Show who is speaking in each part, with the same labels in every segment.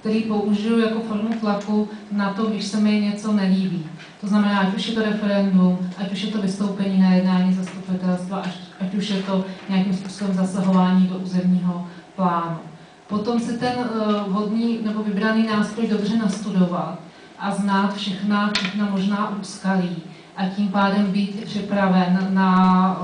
Speaker 1: který použiju jako formu tlaku na to, když se mi něco nelíbí. To znamená, ať už je to referendum, ať už je to vystoupení na jednání zastupitelstva, ať už je to nějakým způsobem zasahování do územního plánu. Potom si ten vhodný nebo vybraný nástroj dobře nastudovat a znát všechna možná úskalí a tím pádem být připraven na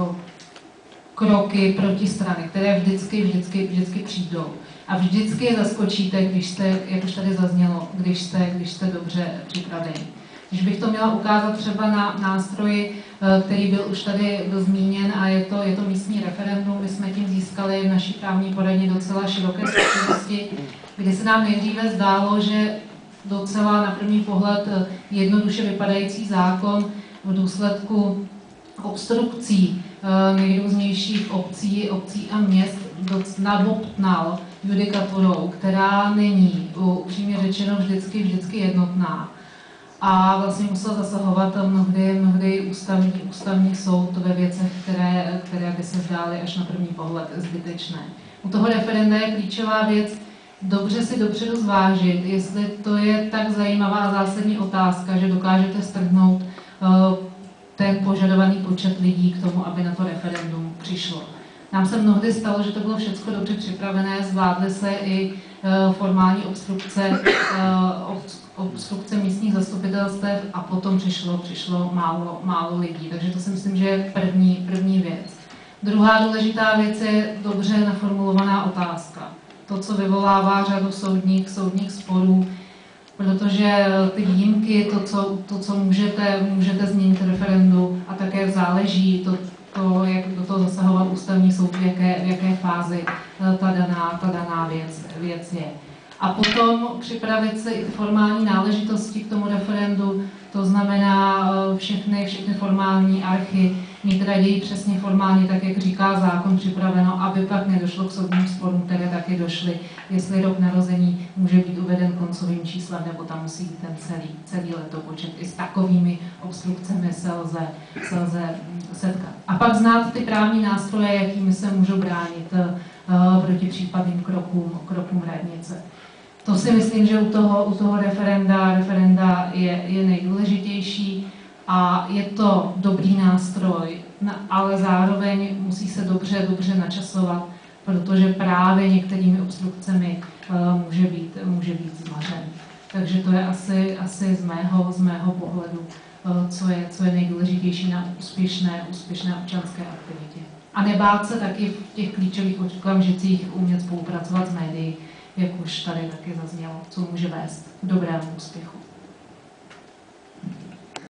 Speaker 1: kroky protistrany, které vždycky přijdou. A vždycky je zaskočíte, když jste, jak už tady zaznělo, když jste dobře připraveni. Když bych to měla ukázat třeba na nástroji, který byl už tady zmíněn, a je to místní referendum, my jsme tím získali v naší právní poradně docela široké zkušenosti, kdy se nám nejdříve zdálo, že docela na první pohled jednoduše vypadající zákon v důsledku obstrukcí nejrůznějších obcí a měst nabobtnal judikaturou, která není, upřímně řečeno, vždycky jednotná. A vlastně musel zasahovat mnohdy ústavní soud ve věcech, které by se zdály až na první pohled zbytečné. U toho referenda je klíčová věc dobře si dopředu zvážit, jestli to je tak zajímavá a zásadní otázka, že dokážete strhnout ten požadovaný počet lidí k tomu, aby na to referendum přišlo. Nám se mnohdy stalo, že to bylo všechno dobře připravené, zvládly se i formální obstrukce místních zastupitelstev a potom přišlo málo lidí. Takže to si myslím, že je první věc. Druhá důležitá věc je dobře naformulovaná otázka. To, co vyvolává řadu soudních sporů, protože ty výjimky, to, co můžete změnit v referendu, a také záleží to, jak do toho zasahoval ústavní soud, v jaké fázi ta daná věc je. A potom připravit si i formální náležitosti k tomu referendu, to znamená všechny formální archy, mít raději přesně formálně, tak jak říká zákon, připraveno, aby pak nedošlo k soudním sporům, které taky došly, jestli rok narození může být uveden koncovým číslem, nebo tam musí být ten celý letopočet. I s takovými obstrukcemi se lze setkat. A pak znát ty právní nástroje, jakými se můžou bránit proti případným krokům radnice. To si myslím, že u toho referenda je nejdůležitější a je to dobrý nástroj, ale zároveň musí se dobře načasovat, protože právě některými obstrukcemi může být zmařen. Takže to je asi z mého pohledu, co je nejdůležitější na úspěšné občanské aktivitě. A nebát se taky v těch klíčových okamžicích umět spolupracovat s médií, jak už tady taky zaznělo, co může vést k dobrému úspěchu.